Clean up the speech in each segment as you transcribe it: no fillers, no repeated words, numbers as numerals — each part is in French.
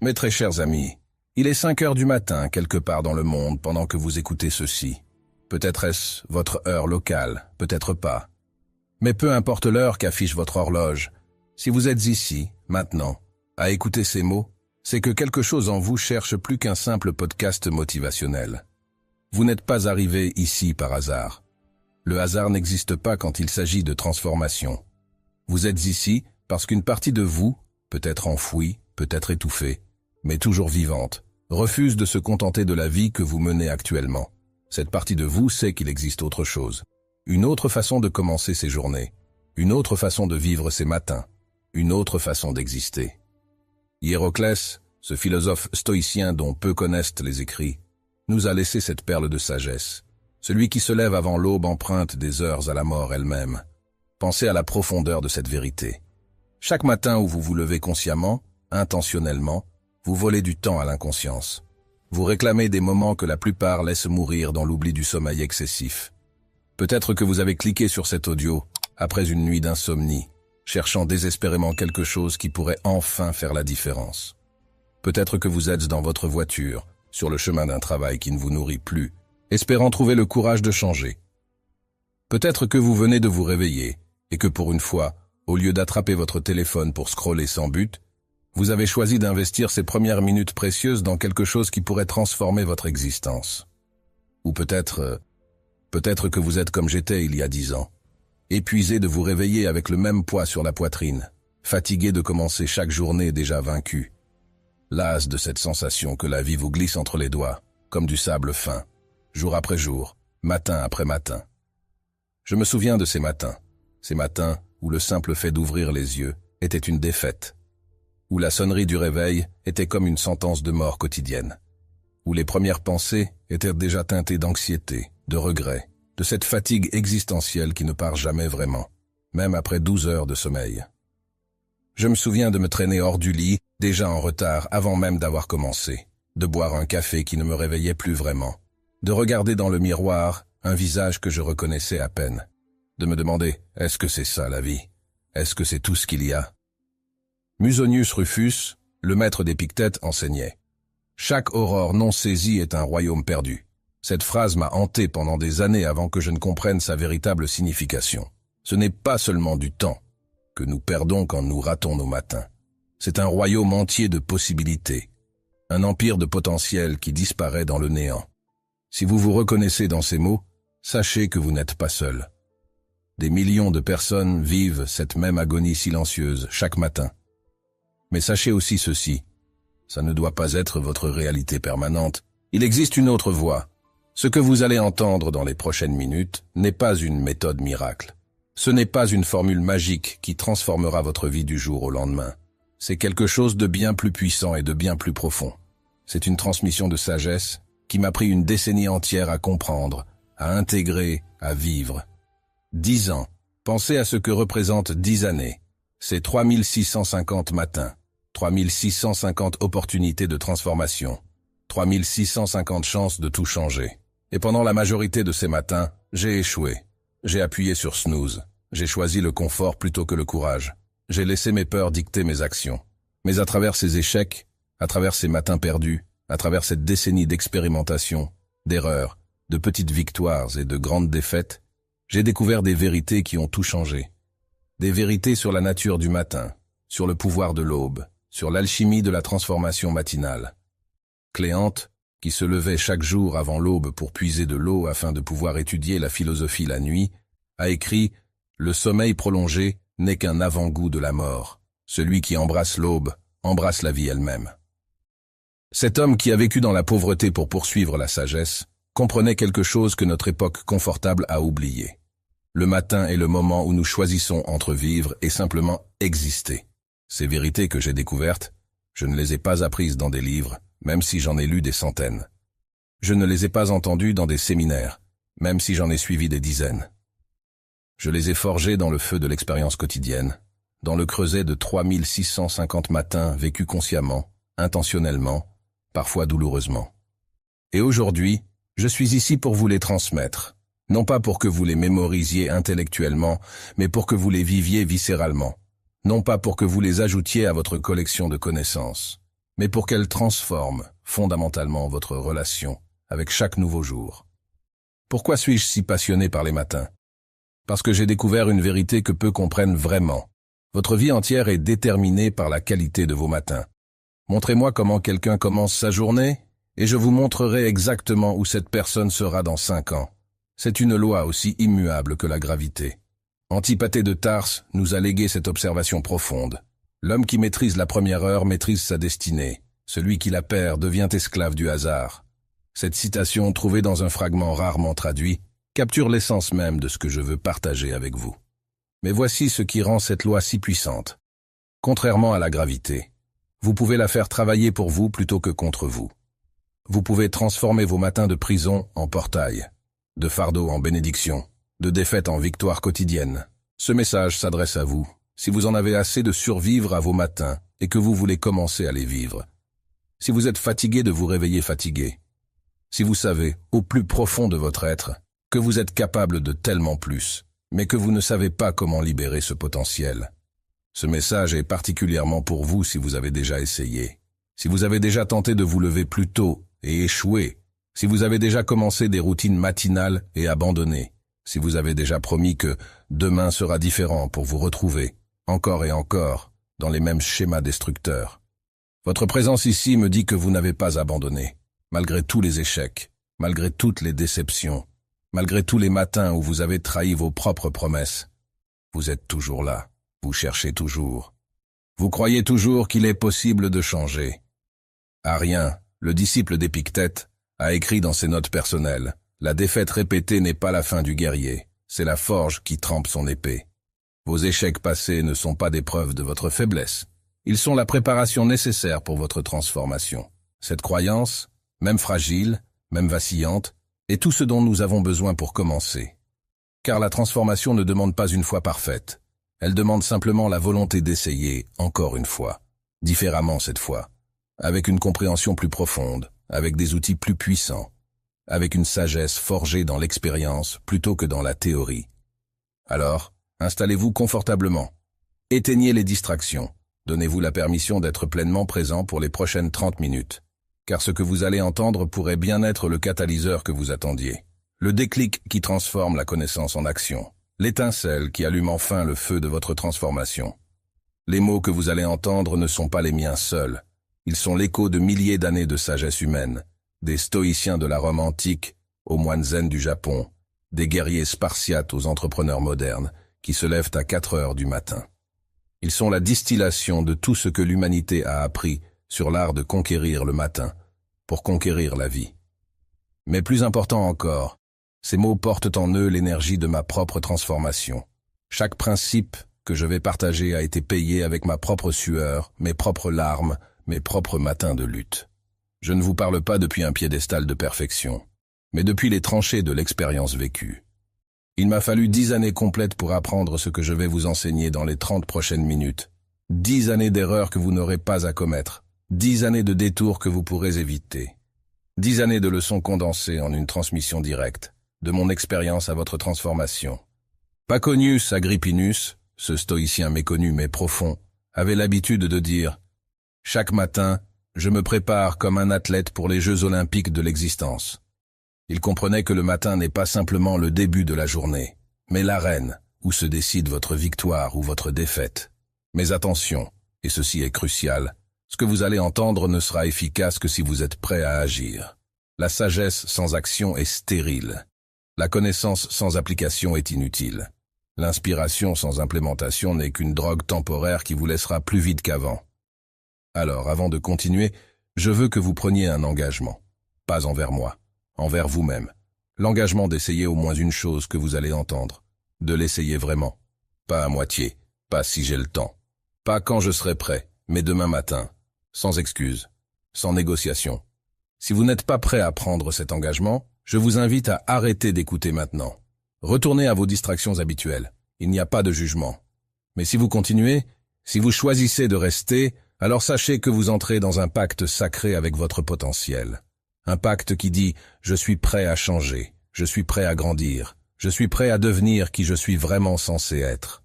Mes très chers amis, il est 5 heures du matin quelque part dans le monde pendant que vous écoutez ceci. Peut-être est-ce votre heure locale, peut-être pas. Mais peu importe l'heure qu'affiche votre horloge, si vous êtes ici, maintenant, à écouter ces mots, c'est que quelque chose en vous cherche plus qu'un simple podcast motivationnel. Vous n'êtes pas arrivé ici par hasard. Le hasard n'existe pas quand il s'agit de transformation. Vous êtes ici parce qu'une partie de vous, peut-être enfouie, peut-être étouffée, mais toujours vivante, refuse de se contenter de la vie que vous menez actuellement. Cette partie de vous sait qu'il existe autre chose. Une autre façon de commencer ses journées. Une autre façon de vivre ses matins. Une autre façon d'exister. Hiéroclès, ce philosophe stoïcien dont peu connaissent les écrits, nous a laissé cette perle de sagesse. Celui qui se lève avant l'aube emprunte des heures à la mort elle-même. Pensez à la profondeur de cette vérité. Chaque matin où vous vous levez consciemment, intentionnellement, vous volez du temps à l'inconscience. Vous réclamez des moments que la plupart laissent mourir dans l'oubli du sommeil excessif. Peut-être que vous avez cliqué sur cet audio après une nuit d'insomnie, cherchant désespérément quelque chose qui pourrait enfin faire la différence. Peut-être que vous êtes dans votre voiture, sur le chemin d'un travail qui ne vous nourrit plus, espérant trouver le courage de changer. Peut-être que vous venez de vous réveiller, et que pour une fois, au lieu d'attraper votre téléphone pour scroller sans but, vous avez choisi d'investir ces premières minutes précieuses dans quelque chose qui pourrait transformer votre existence. Ou peut-être que vous êtes comme j'étais il y a 10 ans, épuisé de vous réveiller avec le même poids sur la poitrine, fatigué de commencer chaque journée déjà vaincu, las de cette sensation que la vie vous glisse entre les doigts, comme du sable fin, jour après jour, matin après matin. Je me souviens de ces matins où le simple fait d'ouvrir les yeux était une défaite, où la sonnerie du réveil était comme une sentence de mort quotidienne, où les premières pensées étaient déjà teintées d'anxiété, de regret, de cette fatigue existentielle qui ne part jamais vraiment, même après 12 heures de sommeil. Je me souviens de me traîner hors du lit, déjà en retard avant même d'avoir commencé, de boire un café qui ne me réveillait plus vraiment, de regarder dans le miroir un visage que je reconnaissais à peine, de me demander « Est-ce que c'est ça la vie? Est-ce que c'est tout ce qu'il y a ?» Musonius Rufus, le maître d'Épictète, enseignait « Chaque aurore non saisie est un royaume perdu ». Cette phrase m'a hanté pendant des années avant que je ne comprenne sa véritable signification. Ce n'est pas seulement du temps que nous perdons quand nous ratons nos matins. C'est un royaume entier de possibilités, un empire de potentiel qui disparaît dans le néant. Si vous vous reconnaissez dans ces mots, sachez que vous n'êtes pas seul. Des millions de personnes vivent cette même agonie silencieuse chaque matin. Mais sachez aussi ceci, ça ne doit pas être votre réalité permanente. Il existe une autre voie. Ce que vous allez entendre dans les prochaines minutes n'est pas une méthode miracle. Ce n'est pas une formule magique qui transformera votre vie du jour au lendemain. C'est quelque chose de bien plus puissant et de bien plus profond. C'est une transmission de sagesse qui m'a pris une décennie entière à comprendre, à intégrer, à vivre. 10 ans. Pensez à ce que représentent 10 années. C'est 3650 matins, 3650 opportunités de transformation, 3650 chances de tout changer. Et pendant la majorité de ces matins, j'ai échoué. J'ai appuyé sur snooze. J'ai choisi le confort plutôt que le courage. J'ai laissé mes peurs dicter mes actions. Mais à travers ces échecs, à travers ces matins perdus, à travers cette décennie d'expérimentation, d'erreurs, de petites victoires et de grandes défaites, j'ai découvert des vérités qui ont tout changé. Des vérités sur la nature du matin, sur le pouvoir de l'aube, sur l'alchimie de la transformation matinale. Cléante, qui se levait chaque jour avant l'aube pour puiser de l'eau afin de pouvoir étudier la philosophie la nuit, a écrit « Le sommeil prolongé n'est qu'un avant-goût de la mort. Celui qui embrasse l'aube embrasse la vie elle-même. » Cet homme qui a vécu dans la pauvreté pour poursuivre la sagesse comprenait quelque chose que notre époque confortable a oublié. Le matin est le moment où nous choisissons entre vivre et simplement exister. Ces vérités que j'ai découvertes, je ne les ai pas apprises dans des livres, même si j'en ai lu des centaines. Je ne les ai pas entendues dans des séminaires, même si j'en ai suivi des dizaines. Je les ai forgées dans le feu de l'expérience quotidienne, dans le creuset de 3650 matins vécus consciemment, intentionnellement, parfois douloureusement. Et aujourd'hui, je suis ici pour vous les transmettre, non pas pour que vous les mémorisiez intellectuellement, mais pour que vous les viviez viscéralement, non pas pour que vous les ajoutiez à votre collection de connaissances, mais pour qu'elle transforme fondamentalement votre relation avec chaque nouveau jour. Pourquoi suis-je si passionné par les matins? Parce que j'ai découvert une vérité que peu comprennent vraiment. Votre vie entière est déterminée par la qualité de vos matins. Montrez-moi comment quelqu'un commence sa journée, et je vous montrerai exactement où cette personne sera dans 5 ans. C'est une loi aussi immuable que la gravité. Antipater de Tarse nous a légué cette observation profonde. L'homme qui maîtrise la première heure maîtrise sa destinée. Celui qui la perd devient esclave du hasard. Cette citation, trouvée dans un fragment rarement traduit, capture l'essence même de ce que je veux partager avec vous. Mais voici ce qui rend cette loi si puissante. Contrairement à la gravité, vous pouvez la faire travailler pour vous plutôt que contre vous. Vous pouvez transformer vos matins de prison en portail, de fardeau en bénédiction, de défaite en victoire quotidienne. Ce message s'adresse à vous, si vous en avez assez de survivre à vos matins et que vous voulez commencer à les vivre. Si vous êtes fatigué de vous réveiller fatigué. Si vous savez, au plus profond de votre être, que vous êtes capable de tellement plus, mais que vous ne savez pas comment libérer ce potentiel. Ce message est particulièrement pour vous si vous avez déjà essayé. Si vous avez déjà tenté de vous lever plus tôt et échoué. Si vous avez déjà commencé des routines matinales et abandonné. Si vous avez déjà promis que demain sera différent pour vous retrouver, encore et encore, dans les mêmes schémas destructeurs. Votre présence ici me dit que vous n'avez pas abandonné, malgré tous les échecs, malgré toutes les déceptions, malgré tous les matins où vous avez trahi vos propres promesses. Vous êtes toujours là, vous cherchez toujours. Vous croyez toujours qu'il est possible de changer. Arien, le disciple d'Épictète, a écrit dans ses notes personnelles, « La défaite répétée n'est pas la fin du guerrier, c'est la forge qui trempe son épée. Vos échecs passés ne sont pas des preuves de votre faiblesse. Ils sont la préparation nécessaire pour votre transformation. Cette croyance, même fragile, même vacillante, est tout ce dont nous avons besoin pour commencer. Car la transformation ne demande pas une foi parfaite. Elle demande simplement la volonté d'essayer, encore une fois, différemment cette fois, avec une compréhension plus profonde, avec des outils plus puissants, avec une sagesse forgée dans l'expérience plutôt que dans la théorie. Alors, installez-vous confortablement. Éteignez les distractions. Donnez-vous la permission d'être pleinement présent pour les prochaines 30 minutes. Car ce que vous allez entendre pourrait bien être le catalyseur que vous attendiez. Le déclic qui transforme la connaissance en action. L'étincelle qui allume enfin le feu de votre transformation. Les mots que vous allez entendre ne sont pas les miens seuls. Ils sont l'écho de milliers d'années de sagesse humaine, des stoïciens de la Rome antique aux moines zen du Japon, des guerriers spartiates aux entrepreneurs modernes qui se lèvent à 4 heures du matin. Ils sont la distillation de tout ce que l'humanité a appris sur l'art de conquérir le matin, pour conquérir la vie. Mais plus important encore, ces mots portent en eux l'énergie de ma propre transformation. Chaque principe que je vais partager a été payé avec ma propre sueur, mes propres larmes, mes propres matins de lutte. Je ne vous parle pas depuis un piédestal de perfection, mais depuis les tranchées de l'expérience vécue. Il m'a fallu 10 années complètes pour apprendre ce que je vais vous enseigner dans les 30 prochaines minutes. 10 années d'erreurs que vous n'aurez pas à commettre. 10 années de détours que vous pourrez éviter. 10 années de leçons condensées en une transmission directe, de mon expérience à votre transformation. Paconius Agrippinus, ce stoïcien méconnu mais profond, avait l'habitude de dire « Chaque matin, je me prépare comme un athlète pour les Jeux olympiques de l'existence. » Il comprenait que le matin n'est pas simplement le début de la journée, mais l'arène où se décide votre victoire ou votre défaite. Mais attention, et ceci est crucial, ce que vous allez entendre ne sera efficace que si vous êtes prêt à agir. La sagesse sans action est stérile. La connaissance sans application est inutile. L'inspiration sans implémentation n'est qu'une drogue temporaire qui vous laissera plus vide qu'avant. Alors, avant de continuer, je veux que vous preniez un engagement. Pas envers moi, envers vous-même. L'engagement d'essayer au moins une chose que vous allez entendre. De l'essayer vraiment. Pas à moitié, pas si j'ai le temps. Pas quand je serai prêt, mais demain matin. Sans excuse, sans négociation. Si vous n'êtes pas prêt à prendre cet engagement, je vous invite à arrêter d'écouter maintenant. Retournez à vos distractions habituelles. Il n'y a pas de jugement. Mais si vous continuez, si vous choisissez de rester, alors sachez que vous entrez dans un pacte sacré avec votre potentiel. Un pacte qui dit « Je suis prêt à changer, je suis prêt à grandir, je suis prêt à devenir qui je suis vraiment censé être. »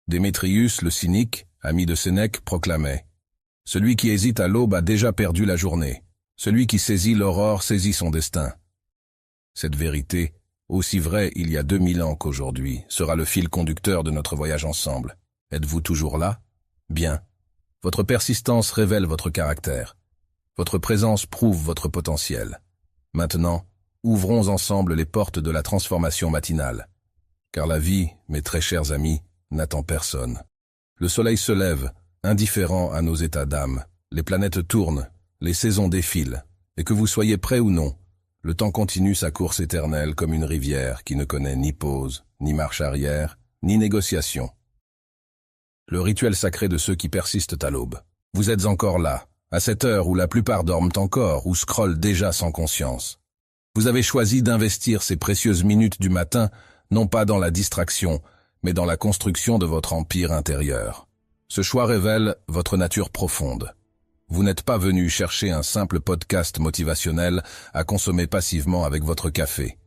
Démétrius, le cynique, ami de Sénèque, proclamait Celui qui hésite à l'aube a déjà perdu la journée. Celui qui saisit l'aurore saisit son destin. Cette vérité, aussi vraie il y a 2000 ans qu'aujourd'hui, sera le fil conducteur de notre voyage ensemble. Êtes-vous toujours là? Bien. Votre persistance révèle votre caractère. Votre présence prouve votre potentiel. Maintenant, ouvrons ensemble les portes de la transformation matinale. Car la vie, mes très chers amis, n'attend personne. Le soleil se lève, indifférent à nos états d'âme. Les planètes tournent, les saisons défilent. Et que vous soyez prêts ou non, le temps continue sa course éternelle comme une rivière qui ne connaît ni pause, ni marche arrière, ni négociation. Le rituel sacré de ceux qui persistent à l'aube. Vous êtes encore là, à cette heure où la plupart dorment encore ou scrollent déjà sans conscience. Vous avez choisi d'investir ces précieuses minutes du matin, non pas dans la distraction, mais dans la construction de votre empire intérieur. Ce choix révèle votre nature profonde. Vous n'êtes pas venu chercher un simple podcast motivationnel à consommer passivement avec votre café.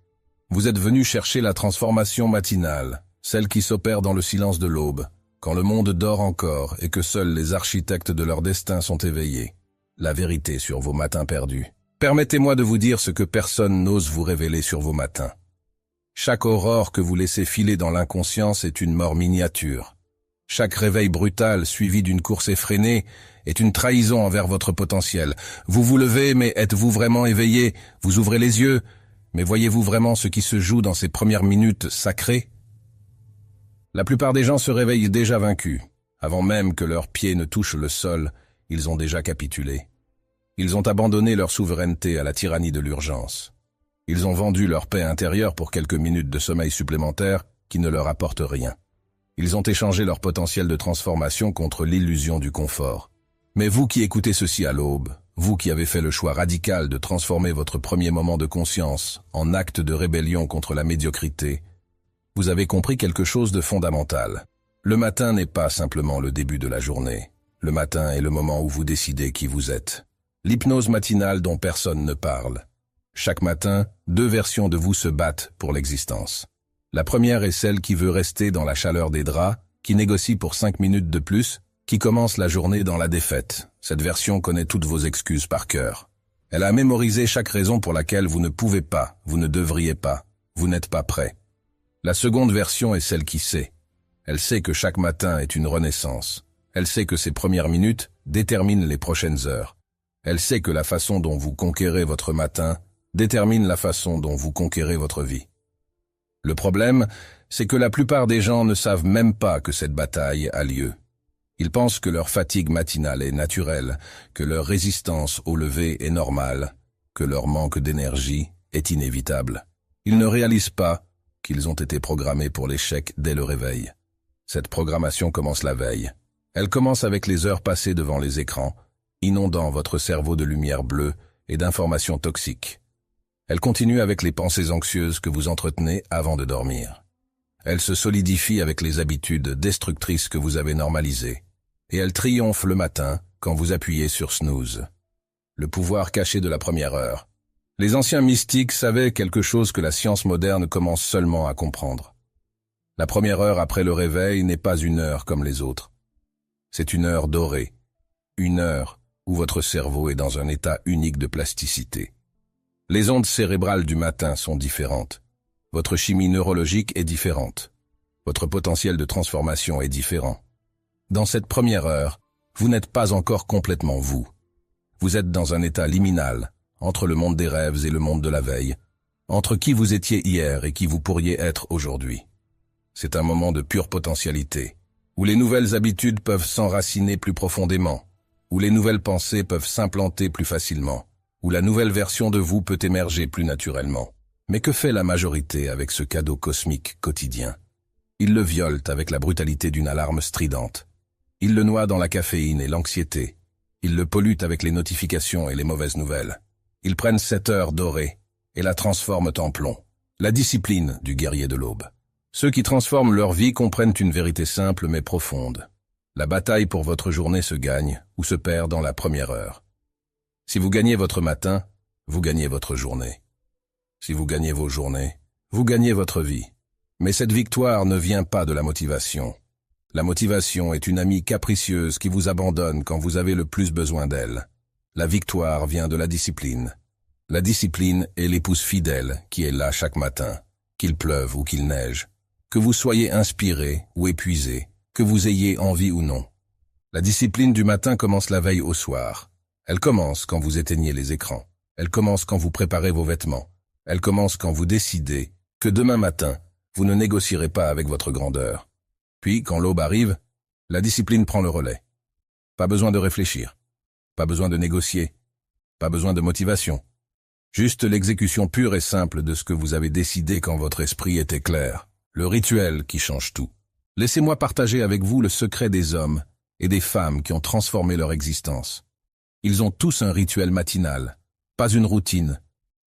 Vous êtes venu chercher la transformation matinale, celle qui s'opère dans le silence de l'aube, quand le monde dort encore et que seuls les architectes de leur destin sont éveillés. La vérité sur vos matins perdus. Permettez-moi de vous dire ce que personne n'ose vous révéler sur vos matins. Chaque aurore que vous laissez filer dans l'inconscience est une mort miniature. Chaque réveil brutal suivi d'une course effrénée est une trahison envers votre potentiel. Vous vous levez, mais êtes-vous vraiment éveillé? Vous ouvrez les yeux, mais voyez-vous vraiment ce qui se joue dans ces premières minutes sacrées? La plupart des gens se réveillent déjà vaincus. Avant même que leurs pieds ne touchent le sol, ils ont déjà capitulé. Ils ont abandonné leur souveraineté à la tyrannie de l'urgence. Ils ont vendu leur paix intérieure pour quelques minutes de sommeil supplémentaire qui ne leur apportent rien. Ils ont échangé leur potentiel de transformation contre l'illusion du confort. Mais vous qui écoutez ceci à l'aube, vous qui avez fait le choix radical de transformer votre premier moment de conscience en acte de rébellion contre la médiocrité, vous avez compris quelque chose de fondamental. Le matin n'est pas simplement le début de la journée. Le matin est le moment où vous décidez qui vous êtes. L'hypnose matinale dont personne ne parle. Chaque matin, 2 versions de vous se battent pour l'existence. La première est celle qui veut rester dans la chaleur des draps, qui négocie pour 5 minutes de plus, qui commence la journée dans la défaite. Cette version connaît toutes vos excuses par cœur. Elle a mémorisé chaque raison pour laquelle vous ne pouvez pas, vous ne devriez pas, vous n'êtes pas prêt. La seconde version est celle qui sait. Elle sait que chaque matin est une renaissance. Elle sait que ces premières minutes déterminent les prochaines heures. Elle sait que la façon dont vous conquérez votre matin détermine la façon dont vous conquérez votre vie. Le problème, c'est que la plupart des gens ne savent même pas que cette bataille a lieu. Ils pensent que leur fatigue matinale est naturelle, que leur résistance au lever est normale, que leur manque d'énergie est inévitable. Ils ne réalisent pas qu'ils ont été programmés pour l'échec dès le réveil. Cette programmation commence la veille. Elle commence avec les heures passées devant les écrans, inondant votre cerveau de lumière bleue et d'informations toxiques. Elle continue avec les pensées anxieuses que vous entretenez avant de dormir. Elle se solidifie avec les habitudes destructrices que vous avez normalisées. Et elle triomphe le matin quand vous appuyez sur snooze. Le pouvoir caché de la première heure. Les anciens mystiques savaient quelque chose que la science moderne commence seulement à comprendre. La première heure après le réveil n'est pas une heure comme les autres. C'est une heure dorée. Une heure où votre cerveau est dans un état unique de plasticité. Les ondes cérébrales du matin sont différentes. Votre chimie neurologique est différente. Votre potentiel de transformation est différent. Dans cette première heure, vous n'êtes pas encore complètement vous. Vous êtes dans un état liminal, entre le monde des rêves et le monde de la veille, entre qui vous étiez hier et qui vous pourriez être aujourd'hui. C'est un moment de pure potentialité, où les nouvelles habitudes peuvent s'enraciner plus profondément, où les nouvelles pensées peuvent s'implanter plus facilement, où la nouvelle version de vous peut émerger plus naturellement. Mais que fait la majorité avec ce cadeau cosmique quotidien? Ils le violent avec la brutalité d'une alarme stridente. Ils le noient dans la caféine et l'anxiété. Ils le polluent avec les notifications et les mauvaises nouvelles. Ils prennent cette heure dorée et la transforment en plomb. La discipline du guerrier de l'aube. Ceux qui transforment leur vie comprennent une vérité simple mais profonde. La bataille pour votre journée se gagne ou se perd dans la première heure. Si vous gagnez votre matin, vous gagnez votre journée. Si vous gagnez vos journées, vous gagnez votre vie. Mais cette victoire ne vient pas de la motivation. La motivation est une amie capricieuse qui vous abandonne quand vous avez le plus besoin d'elle. La victoire vient de la discipline. La discipline est l'épouse fidèle qui est là chaque matin, qu'il pleuve ou qu'il neige, que vous soyez inspiré ou épuisé, que vous ayez envie ou non. La discipline du matin commence la veille au soir. Elle commence quand vous éteignez les écrans. Elle commence quand vous préparez vos vêtements. Elle commence quand vous décidez que demain matin, vous ne négocierez pas avec votre grandeur. Puis, quand l'aube arrive, la discipline prend le relais. Pas besoin de réfléchir. Pas besoin de négocier. Pas besoin de motivation. Juste l'exécution pure et simple de ce que vous avez décidé quand votre esprit était clair. Le rituel qui change tout. Laissez-moi partager avec vous le secret des hommes et des femmes qui ont transformé leur existence. Ils ont tous un rituel matinal, pas une routine.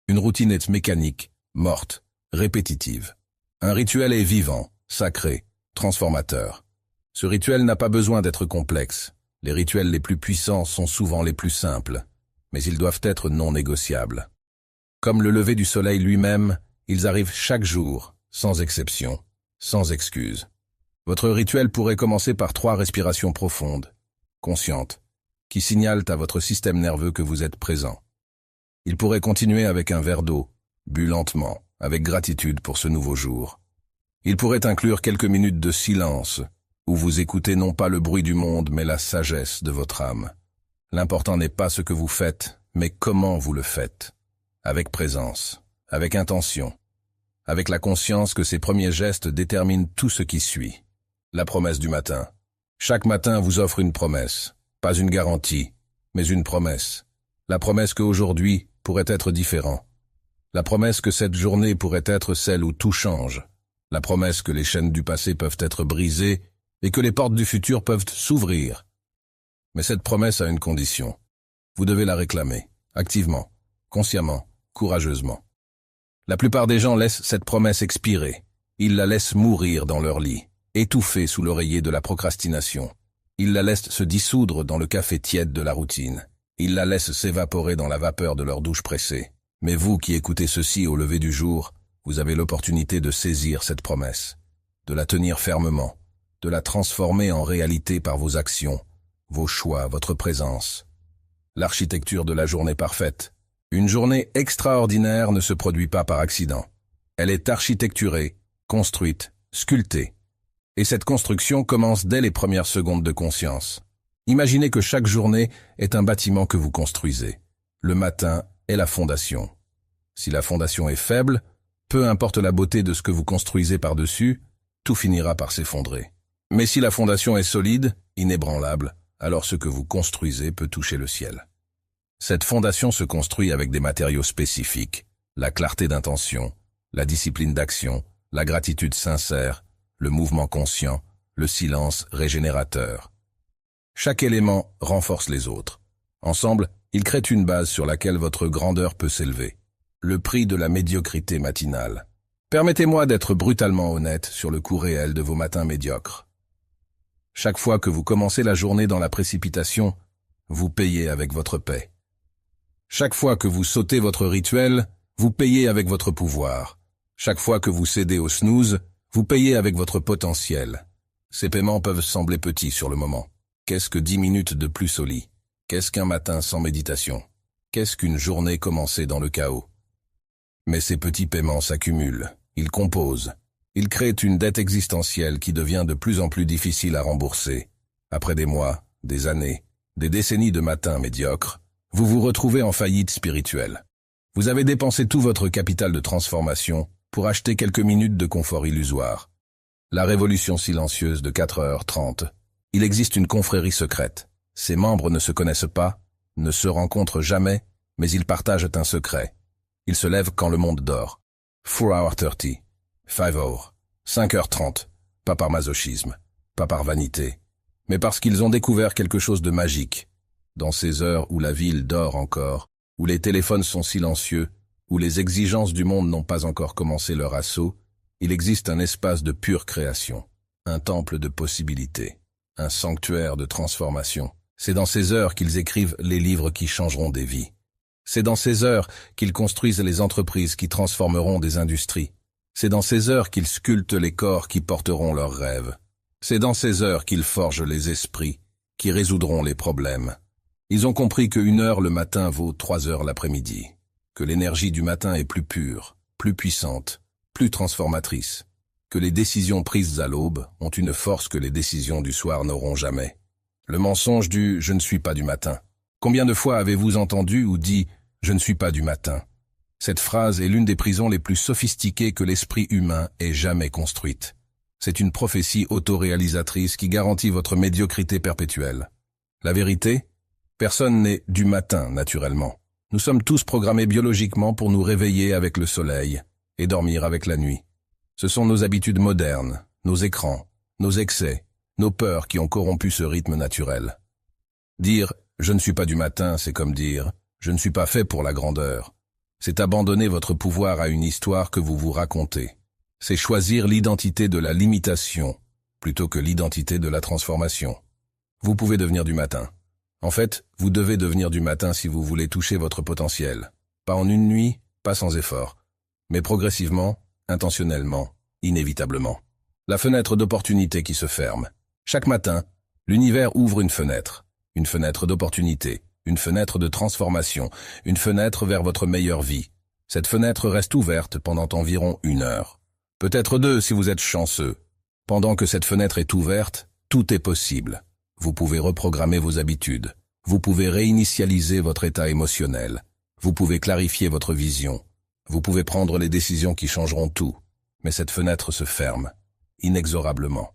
Une routine est mécanique, morte, répétitive. Un rituel est vivant, sacré, transformateur. Ce rituel n'a pas besoin d'être complexe. Les rituels les plus puissants sont souvent les plus simples, mais ils doivent être non négociables. Comme le lever du soleil lui-même, ils arrivent chaque jour, sans exception, sans excuse. Votre rituel pourrait commencer par 3 respirations profondes, conscientes, qui signalent à votre système nerveux que vous êtes présent. Il pourrait continuer avec un verre d'eau, bu lentement, avec gratitude pour ce nouveau jour. Il pourrait inclure quelques minutes de silence, où vous écoutez non pas le bruit du monde, mais la sagesse de votre âme. L'important n'est pas ce que vous faites, mais comment vous le faites. Avec présence, avec intention, avec la conscience que ces premiers gestes déterminent tout ce qui suit. La promesse du matin. Chaque matin vous offre une promesse, pas une garantie, mais une promesse. La promesse qu'aujourd'hui pourrait être différent. La promesse que cette journée pourrait être celle où tout change. La promesse que les chaînes du passé peuvent être brisées et que les portes du futur peuvent s'ouvrir. Mais cette promesse a une condition. Vous devez la réclamer, activement, consciemment, courageusement. La plupart des gens laissent cette promesse expirer. Ils la laissent mourir dans leur lit, étouffée sous l'oreiller de la procrastination. Ils la laissent se dissoudre dans le café tiède de la routine. Ils la laissent s'évaporer dans la vapeur de leur douche pressée. Mais vous qui écoutez ceci au lever du jour, vous avez l'opportunité de saisir cette promesse, de la tenir fermement, de la transformer en réalité par vos actions, vos choix, votre présence. L'architecture de la journée parfaite. Une journée extraordinaire ne se produit pas par accident. Elle est architecturée, construite, sculptée. Et cette construction commence dès les premières secondes de conscience. Imaginez que chaque journée est un bâtiment que vous construisez. Le matin est la fondation. Si la fondation est faible, peu importe la beauté de ce que vous construisez par-dessus, tout finira par s'effondrer. Mais si la fondation est solide, inébranlable, alors ce que vous construisez peut toucher le ciel. Cette fondation se construit avec des matériaux spécifiques, la clarté d'intention, la discipline d'action, la gratitude sincère, le mouvement conscient, le silence régénérateur. Chaque élément renforce les autres. Ensemble, ils créent une base sur laquelle votre grandeur peut s'élever. Le prix de la médiocrité matinale. Permettez-moi d'être brutalement honnête sur le coût réel de vos matins médiocres. Chaque fois que vous commencez la journée dans la précipitation, vous payez avec votre paix. Chaque fois que vous sautez votre rituel, vous payez avec votre pouvoir. Chaque fois que vous cédez au snooze, vous payez avec votre potentiel. Ces paiements peuvent sembler petits sur le moment. Qu'est-ce que 10 minutes de plus au lit? Qu'est-ce qu'un matin sans méditation? Qu'est-ce qu'une journée commencée dans le chaos? Mais ces petits paiements s'accumulent, ils composent. Ils créent une dette existentielle qui devient de plus en plus difficile à rembourser. Après des mois, des années, des décennies de matins médiocres, vous vous retrouvez en faillite spirituelle. Vous avez dépensé tout votre capital de transformation pour acheter quelques minutes de confort illusoire. La révolution silencieuse de 4h30. Il existe une confrérie secrète. Ses membres ne se connaissent pas, ne se rencontrent jamais, mais ils partagent un secret. Ils se lèvent quand le monde dort. 4h30, 5h, 5h30, pas par masochisme, pas par vanité, mais parce qu'ils ont découvert quelque chose de magique. Dans ces heures où la ville dort encore, où les téléphones sont silencieux, où les exigences du monde n'ont pas encore commencé leur assaut, il existe un espace de pure création, un temple de possibilités, un sanctuaire de transformation. C'est dans ces heures qu'ils écrivent les livres qui changeront des vies. C'est dans ces heures qu'ils construisent les entreprises qui transformeront des industries. C'est dans ces heures qu'ils sculptent les corps qui porteront leurs rêves. C'est dans ces heures qu'ils forgent les esprits, qui résoudront les problèmes. Ils ont compris que 1 heure le matin vaut 3 heures l'après-midi, que l'énergie du matin est plus pure, plus puissante, plus transformatrice, que les décisions prises à l'aube ont une force que les décisions du soir n'auront jamais. Le mensonge du « je ne suis pas du matin ». Combien de fois avez-vous entendu ou dit « je ne suis pas du matin ». Cette phrase est l'une des prisons les plus sophistiquées que l'esprit humain ait jamais construite. C'est une prophétie autoréalisatrice qui garantit votre médiocrité perpétuelle. La vérité ? Personne n'est du matin, naturellement. Nous sommes tous programmés biologiquement pour nous réveiller avec le soleil et dormir avec la nuit. Ce sont nos habitudes modernes, nos écrans, nos excès, nos peurs qui ont corrompu ce rythme naturel. Dire « je ne suis pas du matin », c'est comme dire « je ne suis pas fait pour la grandeur ». C'est abandonner votre pouvoir à une histoire que vous vous racontez. C'est choisir l'identité de la limitation plutôt que l'identité de la transformation. Vous pouvez devenir du matin. En fait, vous devez devenir du matin si vous voulez toucher votre potentiel. Pas en une nuit, pas sans effort, mais progressivement, intentionnellement, inévitablement. La fenêtre d'opportunité qui se ferme. Chaque matin, l'univers ouvre une fenêtre d'opportunité, une fenêtre de transformation, une fenêtre vers votre meilleure vie. Cette fenêtre reste ouverte pendant environ 1 heure. Peut-être 2 si vous êtes chanceux. Pendant que cette fenêtre est ouverte, tout est possible. Vous pouvez reprogrammer vos habitudes. Vous pouvez réinitialiser votre état émotionnel. Vous pouvez clarifier votre vision. Vous pouvez prendre les décisions qui changeront tout. Mais cette fenêtre se ferme, inexorablement.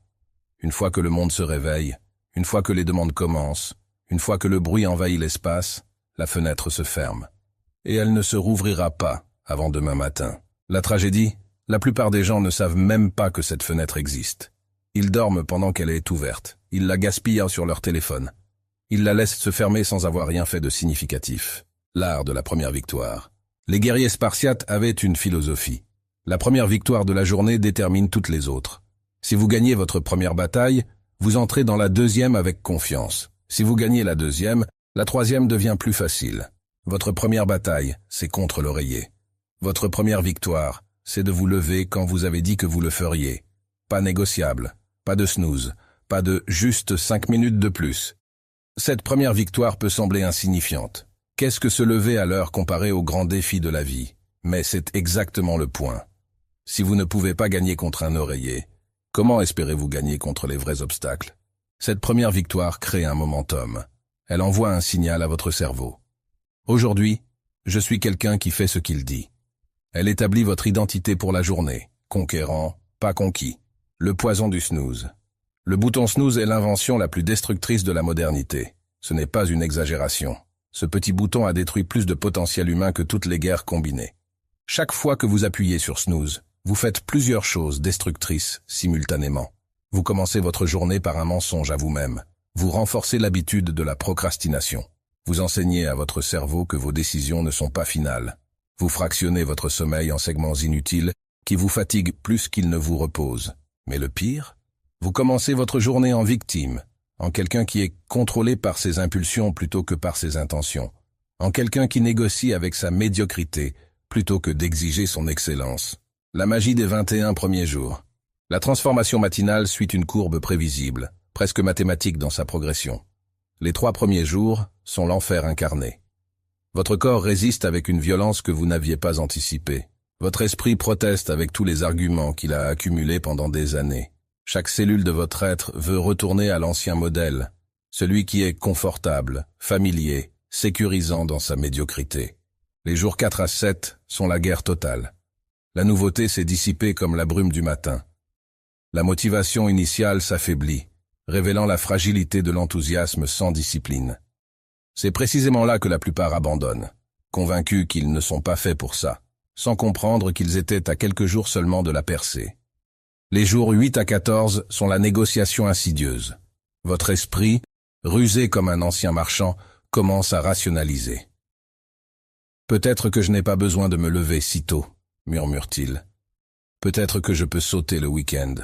Une fois que le monde se réveille, une fois que les demandes commencent, une fois que le bruit envahit l'espace, la fenêtre se ferme. Et elle ne se rouvrira pas avant demain matin. La tragédie, la plupart des gens ne savent même pas que cette fenêtre existe. Ils dorment pendant qu'elle est ouverte. Ils la gaspillent sur leur téléphone. Ils la laissent se fermer sans avoir rien fait de significatif. L'art de la première victoire. Les guerriers spartiates avaient une philosophie. La première victoire de la journée détermine toutes les autres. Si vous gagnez votre première bataille, vous entrez dans la deuxième avec confiance. Si vous gagnez la deuxième, la troisième devient plus facile. Votre première bataille, c'est contre l'oreiller. Votre première victoire, c'est de vous lever quand vous avez dit que vous le feriez. Pas négociable, pas de snooze, pas de juste 5 minutes de plus. Cette première victoire peut sembler insignifiante. Qu'est-ce que se lever à l'heure comparé aux grands défis de la vie? Mais c'est exactement le point. Si vous ne pouvez pas gagner contre un oreiller, comment espérez-vous gagner contre les vrais obstacles? Cette première victoire crée un momentum. Elle envoie un signal à votre cerveau. Aujourd'hui, je suis quelqu'un qui fait ce qu'il dit. Elle établit votre identité pour la journée. Conquérant, pas conquis. Le poison du snooze. Le bouton snooze est l'invention la plus destructrice de la modernité. Ce n'est pas une exagération. Ce petit bouton a détruit plus de potentiel humain que toutes les guerres combinées. Chaque fois que vous appuyez sur snooze, vous faites plusieurs choses destructrices simultanément. Vous commencez votre journée par un mensonge à vous-même. Vous renforcez l'habitude de la procrastination. Vous enseignez à votre cerveau que vos décisions ne sont pas finales. Vous fractionnez votre sommeil en segments inutiles qui vous fatiguent plus qu'ils ne vous reposent. Mais le pire, vous commencez votre journée en victime, en quelqu'un qui est contrôlé par ses impulsions plutôt que par ses intentions, en quelqu'un qui négocie avec sa médiocrité plutôt que d'exiger son excellence. La magie des 21 premiers jours. La transformation matinale suit une courbe prévisible, presque mathématique dans sa progression. Les 3 premiers jours sont l'enfer incarné. Votre corps résiste avec une violence que vous n'aviez pas anticipée. Votre esprit proteste avec tous les arguments qu'il a accumulés pendant des années. Chaque cellule de votre être veut retourner à l'ancien modèle, celui qui est confortable, familier, sécurisant dans sa médiocrité. Les jours 4 à 7 sont la guerre totale. La nouveauté s'est dissipée comme la brume du matin. La motivation initiale s'affaiblit, révélant la fragilité de l'enthousiasme sans discipline. C'est précisément là que la plupart abandonnent, convaincus qu'ils ne sont pas faits pour ça, sans comprendre qu'ils étaient à quelques jours seulement de la percée. Les jours 8 à 14 sont la négociation insidieuse. Votre esprit, rusé comme un ancien marchand, commence à rationaliser. Peut-être que je n'ai pas besoin de me lever si tôt, murmure-t-il. Peut-être que je peux sauter le week-end,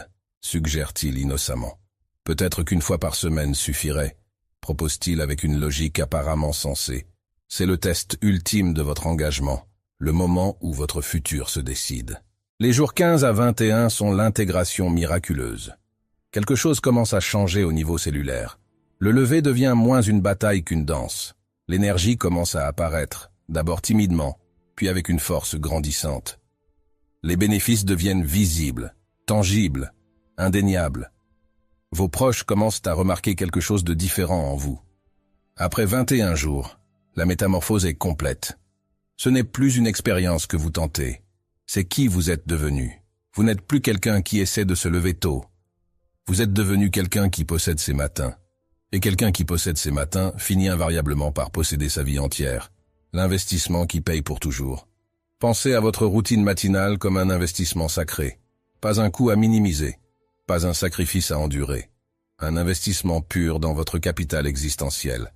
suggère-t-il innocemment. Peut-être qu'une fois par semaine suffirait, propose-t-il avec une logique apparemment sensée. C'est le test ultime de votre engagement, le moment où votre futur se décide. Les jours 15 à 21 sont l'intégration miraculeuse. Quelque chose commence à changer au niveau cellulaire. Le lever devient moins une bataille qu'une danse. L'énergie commence à apparaître, d'abord timidement, puis avec une force grandissante. Les bénéfices deviennent visibles, tangibles, indéniables. Vos proches commencent à remarquer quelque chose de différent en vous. Après 21 jours, la métamorphose est complète. Ce n'est plus une expérience que vous tentez, c'est qui vous êtes devenu. Vous n'êtes plus quelqu'un qui essaie de se lever tôt. Vous êtes devenu quelqu'un qui possède ses matins. Et quelqu'un qui possède ses matins finit invariablement par posséder sa vie entière. L'investissement qui paye pour toujours. Pensez à votre routine matinale comme un investissement sacré. Pas un coût à minimiser. Pas un sacrifice à endurer. Un investissement pur dans votre capital existentiel.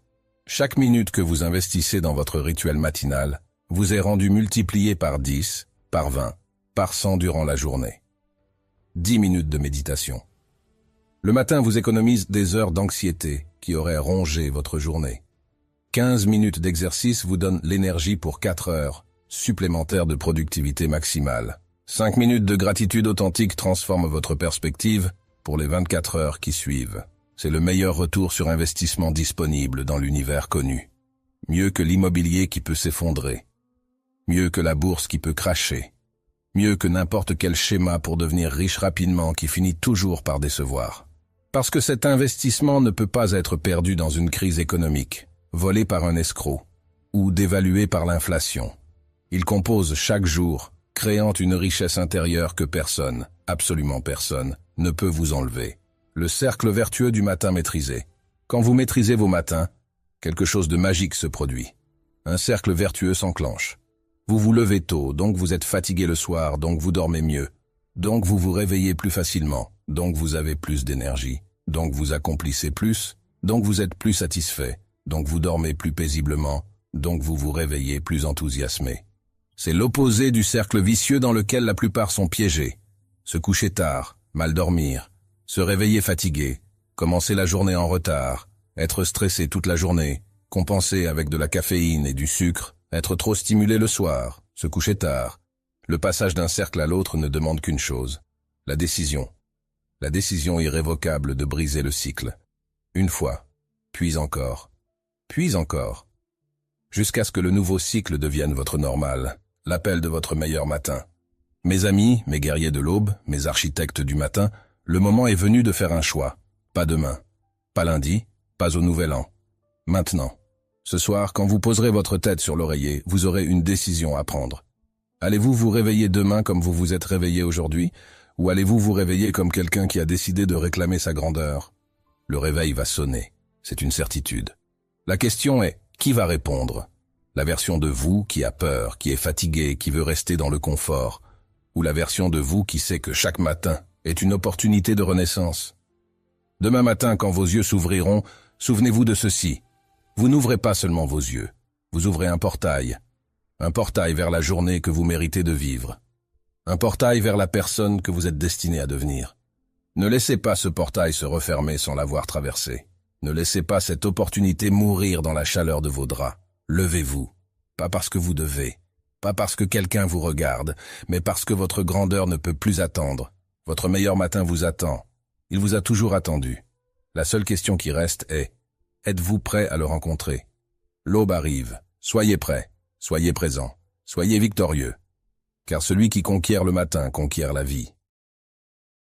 Chaque minute que vous investissez dans votre rituel matinal vous est rendue multipliée par 10, par 20, par 100 durant la journée. 10 minutes de méditation. Le matin vous économise des heures d'anxiété qui auraient rongé votre journée. 15 minutes d'exercice vous donnent l'énergie pour 4 heures supplémentaires de productivité maximale. 5 minutes de gratitude authentique transforment votre perspective pour les 24 heures qui suivent. C'est le meilleur retour sur investissement disponible dans l'univers connu. Mieux que l'immobilier qui peut s'effondrer. Mieux que la bourse qui peut cracher. Mieux que n'importe quel schéma pour devenir riche rapidement qui finit toujours par décevoir. Parce que cet investissement ne peut pas être perdu dans une crise économique, volé par un escroc, ou dévalué par l'inflation. Il compose chaque jour, créant une richesse intérieure que personne, absolument personne, ne peut vous enlever. Le cercle vertueux du matin maîtrisé. Quand vous maîtrisez vos matins, quelque chose de magique se produit. Un cercle vertueux s'enclenche. Vous vous levez tôt, donc vous êtes fatigué le soir, donc vous dormez mieux. Donc vous vous réveillez plus facilement, donc vous avez plus d'énergie, donc vous accomplissez plus, donc vous êtes plus satisfait, donc vous dormez plus paisiblement, donc vous vous réveillez plus enthousiasmé. C'est l'opposé du cercle vicieux dans lequel la plupart sont piégés. Se coucher tard, mal dormir, se réveiller fatigué, commencer la journée en retard, être stressé toute la journée, compenser avec de la caféine et du sucre, être trop stimulé le soir, se coucher tard. Le passage d'un cercle à l'autre ne demande qu'une chose, la décision. La décision irrévocable de briser le cycle. Une fois, puis encore, jusqu'à ce que le nouveau cycle devienne votre normal, l'appel de votre meilleur matin. Mes amis, mes guerriers de l'aube, mes architectes du matin, le moment est venu de faire un choix. Pas demain, pas lundi, pas au nouvel an. Maintenant. Ce soir, quand vous poserez votre tête sur l'oreiller, vous aurez une décision à prendre. Allez-vous vous réveiller demain comme vous vous êtes réveillé aujourd'hui, ou allez-vous vous réveiller comme quelqu'un qui a décidé de réclamer sa grandeur? Le réveil va sonner, c'est une certitude. La question est, qui va répondre? La version de vous qui a peur, qui est fatigué, qui veut rester dans le confort, ou la version de vous qui sait que chaque matin est une opportunité de renaissance? Demain matin, quand vos yeux s'ouvriront, souvenez-vous de ceci. Vous n'ouvrez pas seulement vos yeux, vous ouvrez un portail vers la journée que vous méritez de vivre, un portail vers la personne que vous êtes destiné à devenir. Ne laissez pas ce portail se refermer sans l'avoir traversé. Ne laissez pas cette opportunité mourir dans la chaleur de vos draps. Levez-vous, pas parce que vous devez, pas parce que quelqu'un vous regarde, mais parce que votre grandeur ne peut plus attendre. Votre meilleur matin vous attend. Il vous a toujours attendu. La seule question qui reste est: êtes-vous prêt à le rencontrer? L'aube arrive. Soyez prêt, soyez présent, soyez victorieux. Car celui qui conquiert le matin conquiert la vie.